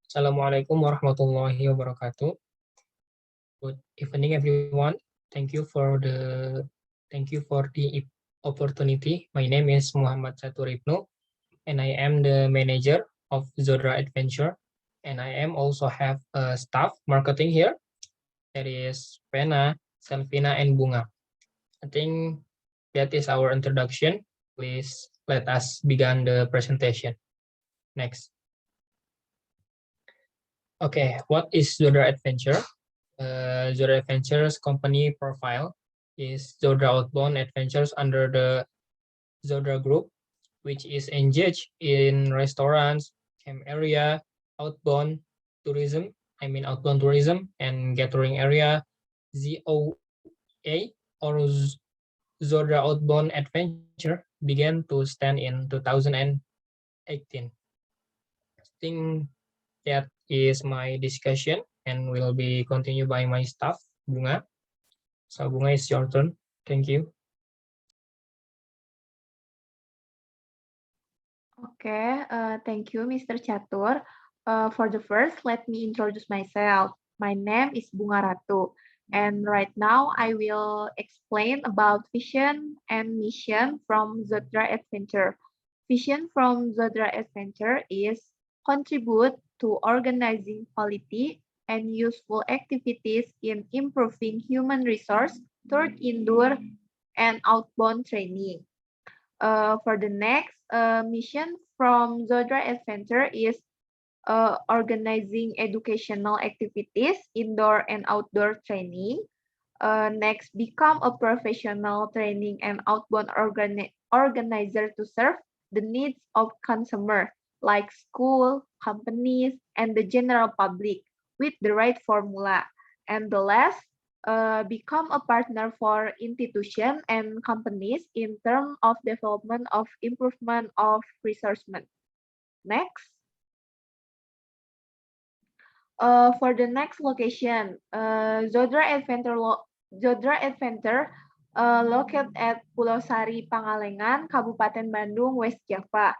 Assalamualaikum warahmatullahi wabarakatuh. Good evening, everyone. Thank you for the opportunity. My name is Muhammad Satur Ibnu, and I am the manager of Zodra Adventure. And I am also have a staff marketing here. That is Pena, Selvina, and Bunga. I think that is our introduction. Please let us begin the presentation. Next. Okay, what is Zodra Adventure? Zodra Adventures company profile is Zodra Outbound Adventures under the Zodra Group, which is engaged in restaurants, camp area, outbound tourism, outbound tourism and gathering area, ZOA or Zodra Outbound Adventure began to stand in 2018. I think that is my discussion and will be continued by my staff, Bunga. So Bunga, it's your turn. Thank you. Okay, thank you, Mr. Catur. For the first, let me introduce myself. My name is Bunga Ratu, and right now I will explain about vision and mission from Zodra Adventure. Vision from Zodra Adventure is contribute to organizing quality and useful activities in improving human resource through indoor and outbound training. For the next mission from Zodra Adventure is organizing educational activities, indoor and outdoor training. Next, become a professional training and outbound organizer to serve the needs of consumer like school, companies, and the general public with the right formula. And the last, become a partner for institutions and companies in terms of development of improvement of resourcement. Next, for the next location, Zodra Adventure located at Pulau Sari, Pangalengan, Kabupaten Bandung, West Java.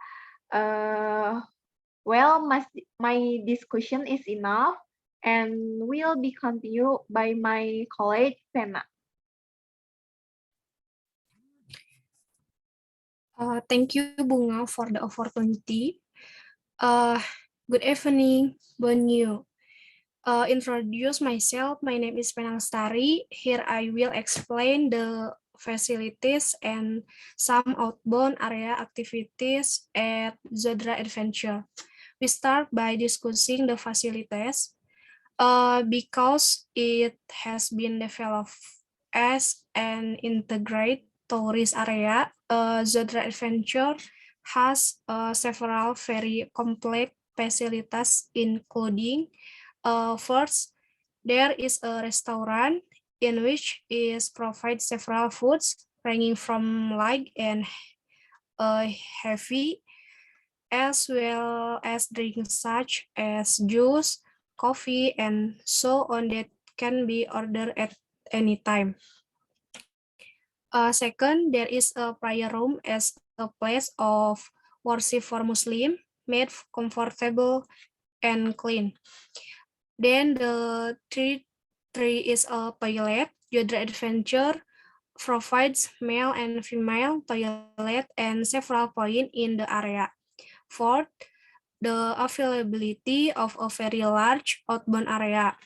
Well, my discussion is enough and will be continued by my colleague, Pena. Thank you, Bunga, for the opportunity. Good evening, Bonyu. Introduce myself. My name is Penang Stari. Here I will explain the facilities and some outbound area activities at Zodra Adventure. We start by discussing the facilities because it has been developed as an integrated tourist area. Zodra Adventure has several very complex facilities, including first, there is a restaurant in which is provide several foods ranging from light and heavy, as well as drinks such as juice, coffee, and so on that can be ordered at any time. Second, there is a prayer room as a place of worship for Muslim, made comfortable and clean. Then the three is a toilet. Zodra Adventure provides male and female toilet and several points in the area. Fourth, the availability of a very large outbound area.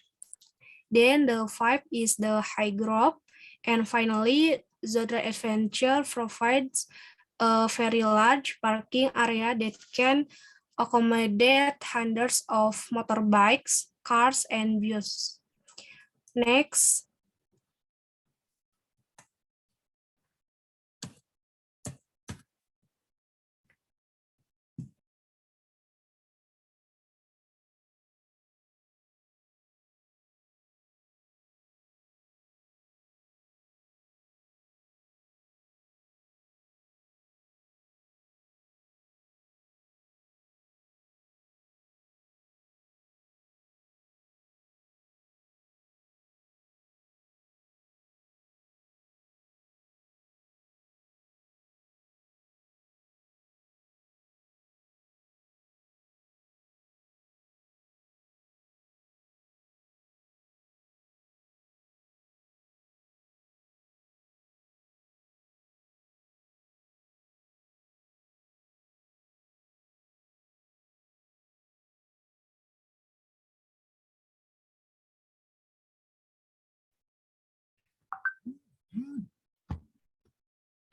Then the five is the high growth. And finally, Zodra Adventure provides a very large parking area that can accommodate hundreds of motorbikes, cars, and views. Next.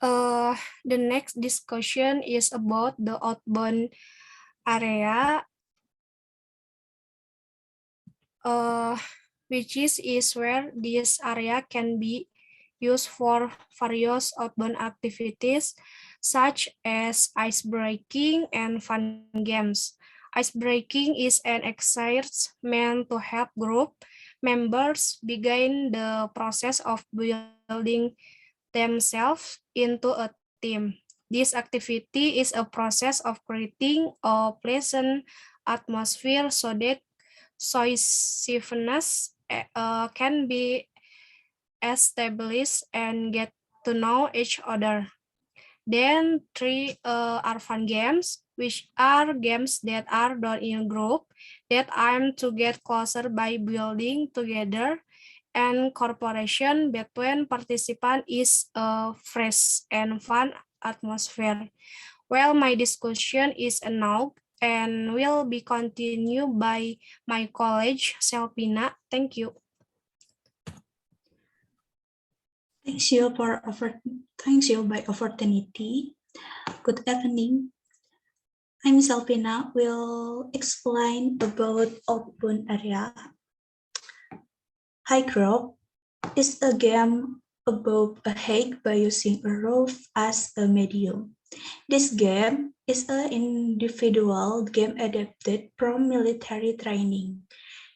The next discussion is about the outbound area, which is where this area can be used for various outbound activities, such as ice breaking and fun games. Ice breaking is an exercise meant to help group members begin the process of building themselves into a team. This activity is a process of creating a pleasant atmosphere so that cohesiveness can be established and get to know each other. Then three are fun games, which are games that are done in a group that aim to get closer by building together, and cooperation between participants is a fresh and fun atmosphere. Well, my discussion is now and will be continued by my colleague, Selvina. Thank you. Thanks you by opportunity. Good evening. I'm Selvina. Will explain about outbound area. High Grove is a game about a hike by using a rope as a medium. This game is an individual game adapted from military training.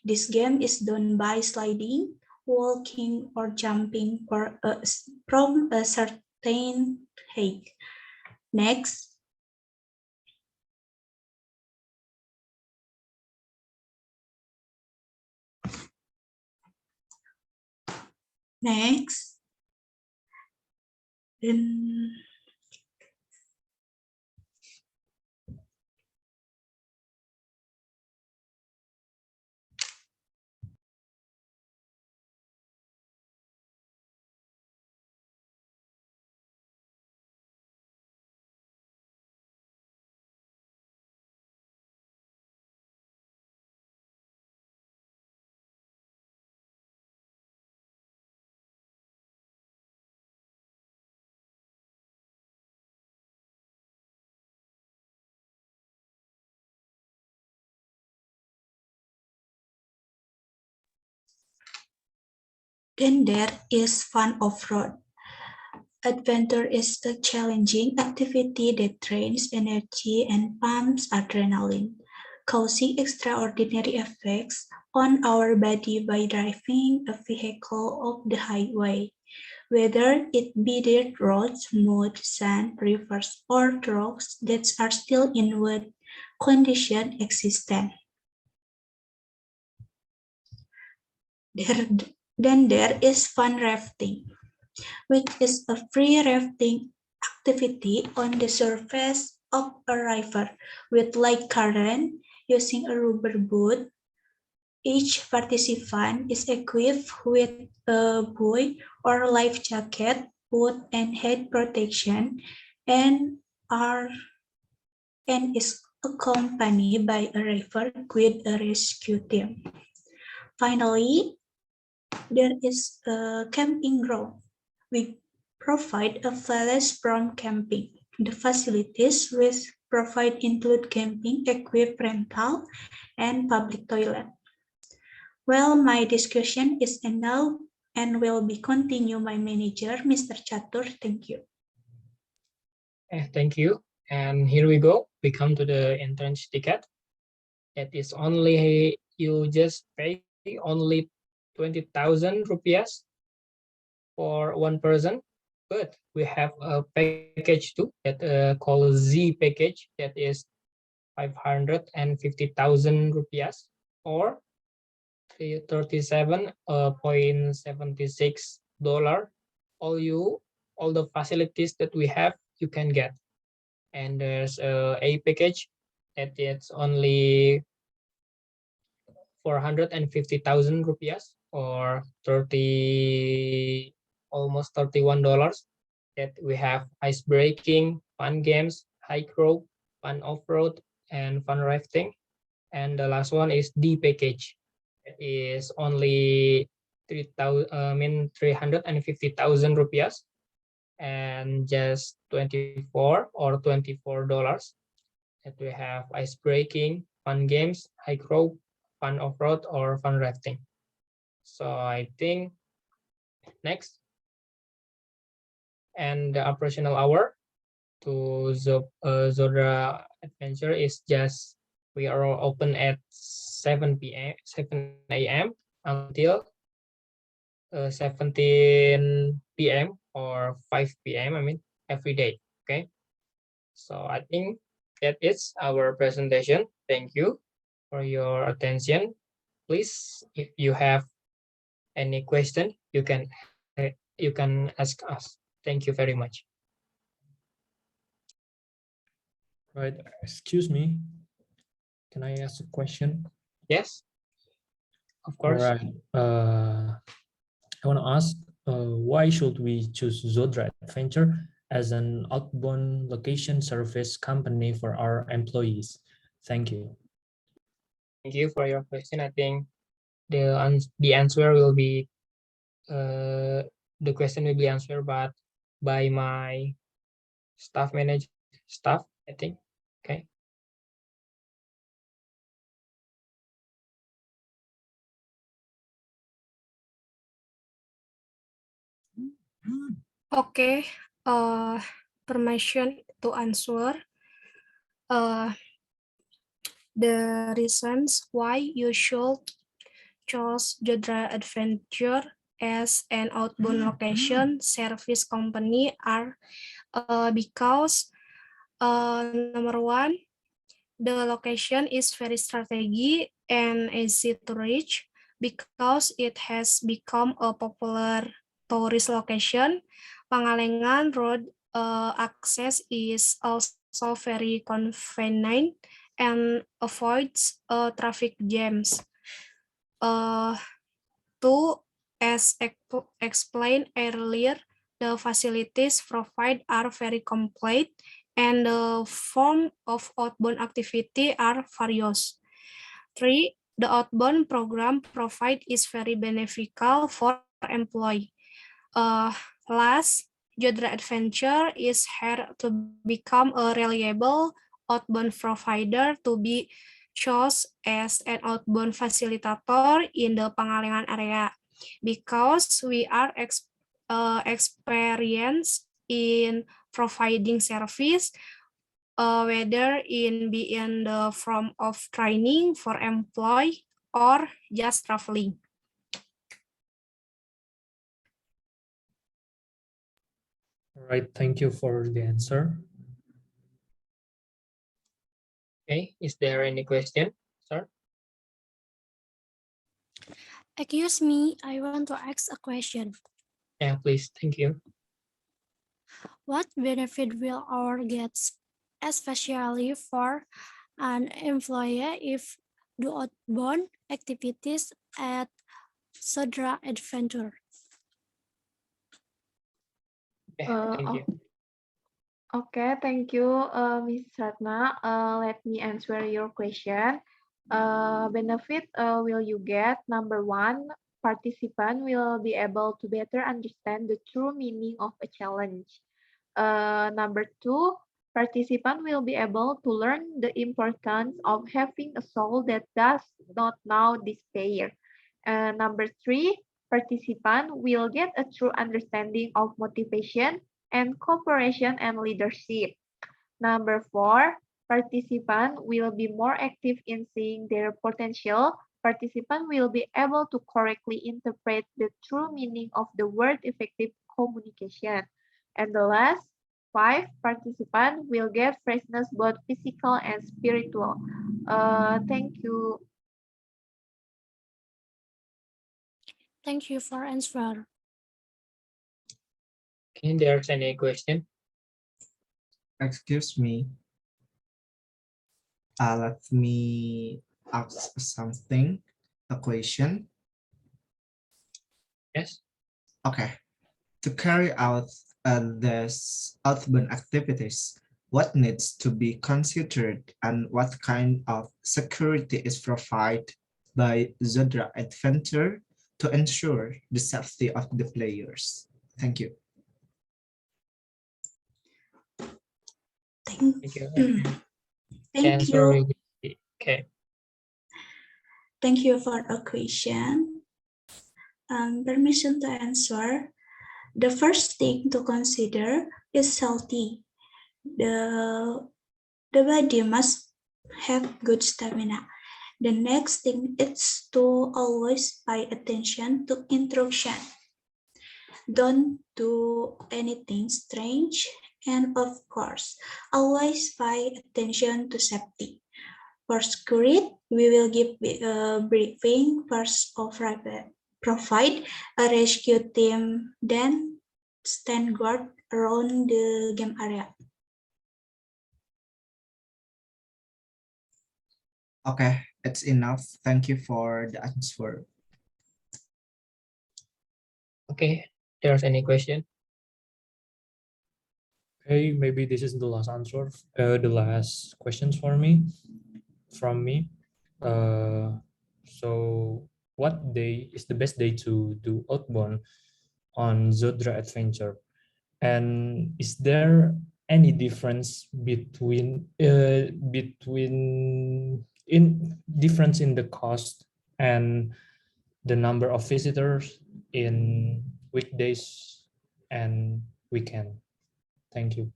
This game is done by sliding, walking, or jumping from a certain height. Next, then there is fun off-road. Adventure is a challenging activity that drains energy and pumps adrenaline, causing extraordinary effects on our body by driving a vehicle off the highway. Whether it be dirt roads, mud, sand, rivers, or rocks that are still in wet condition existent. Then there is fun rafting, which is a free rafting activity on the surface of a river with light current using a rubber boat. Each participant is equipped with a buoy or life jacket, boot, and head protection, and is accompanied by a river with a rescue team. Finally, there is a camping ground. We provide a village from camping. The facilities we provide include camping equipment rental and public toilet. Well, my discussion is enough and will be continue my manager, Mr. Chatur. Thank you. Thank you. And here we go. We come to the entrance ticket. That is only, you just pay only 20,000 rupiahs for one person. But we have a package too that called Z package that is 550,000 rupiahs or $37.76. All the facilities that we have, you can get. And there's a package that it's only 450,000 rupiahs or almost $31. That we have ice breaking, fun games, hike rope, fun off-road, and fun rafting. And the last one is D package. It is only 350,000 rupiahs and just 24 or $24. That we have ice breaking, fun games, hike rope, fun off-road, or fun rafting. So I think next, and the operational hour to Zodra Adventure is just, we are open at 7 a.m. until 17 p.m. or 5 p.m. I mean, every day. Okay. So I think that is our presentation. Thank you for your attention. Please, if you have any question, you can ask us. Thank you very much. Right, excuse me. Can I ask a question? Yes, of All course. right. I want to ask, why should we choose Zodra Adventure as an outbound location service company for our employees? Thank you. Thank you for your question. I think the answer will be the question will be answered by my staff, I think. Okay. Okay, permission to answer. The reasons why you should choose Zodra Adventure as an outbound location service company are because number one, the location is very strategic and easy to reach because it has become a popular tourist location. Pangalengan Road access is also very convenient and avoids traffic jams. Two, as explained earlier, the facilities provided are very complete and the form of outbound activity are various. Three, the outbound program provide is very beneficial for employee. Last, Zodra Adventure is here to become a reliable outbound provider to be chose as an outbound facilitator in the Pangalengan area because we are experienced in providing service, whether in being the form of training for employee or just traveling. All right, thank you for the answer. Okay, is there any question, sir? Excuse me, I want to ask a question. Yeah, please. Thank you. What benefit will our get, especially for an employer, if do outbound activities at Zodra Adventure? Okay, Uh, thank you. Okay, thank you, Ms. Ratna. Let me answer your question. Benefit will you get? Number one, participant will be able to better understand the true meaning of a challenge. Number two, participant will be able to learn the importance of having a soul that does not know despair. Number three, participant will get a true understanding of motivation and cooperation and leadership. Number four, participant will be more active in seeing their potential. Participant will be able to correctly interpret the true meaning of the word effective communication. And the last, five, participant will get freshness both physical and spiritual. Thank you. Thank you for answer. Okay, there's any question? Excuse me. Let me ask something, a question. Yes. Okay. To carry out these outbound activities, what needs to be considered and what kind of security is provided by Zodra Adventure to ensure the safety of the players? Thank you. Thank you. The Thank answer you. will be okay. Thank you for a question. Permission to answer. The first thing to consider is healthy. The body must have good stamina. The next thing is to always pay attention to instruction. Don't do anything strange. And of course, always pay attention to safety. For security, we will give a briefing first of provide a rescue team, then stand guard around the game area. Okay, it's enough. Thank you for the answer. Okay, there's any question? Okay, maybe this is the last answer, the last questions from me. So what day is the best day to do outbound on Zodra Adventure? And is there any difference between difference in the cost and the number of visitors in weekdays and weekend? Thank you.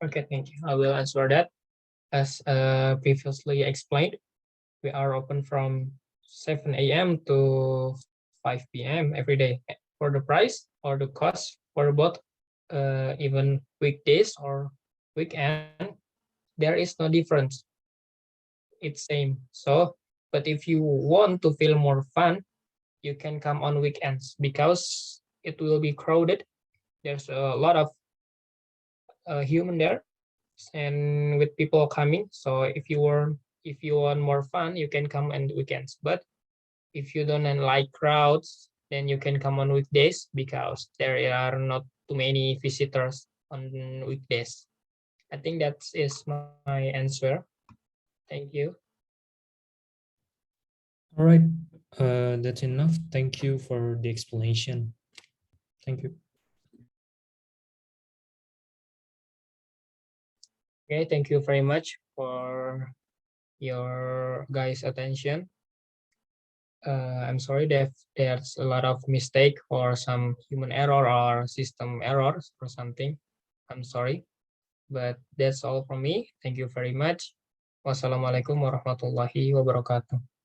Okay, thank you. I will answer that. As previously explained, we are open from 7 a.m. to 5 p.m. every day. For the price or the cost for both, even weekdays or weekend, there is no difference. It's same. So, but if you want to feel more fun, you can come on weekends because it will be crowded. There's a lot of human there, and with people coming. So if you want more fun, you can come on weekends. But if you don't like crowds, then you can come on weekdays because there are not too many visitors on weekdays. I think that is my answer. Thank you. All right, that's enough. Thank you for the explanation. Thank you. Okay, thank you very much for your guys' attention. I'm sorry that there's a lot of mistake or some human error or system errors or something. I'm sorry, but that's all from me. Thank you very much. Wassalamualaikum warahmatullahi wabarakatuh.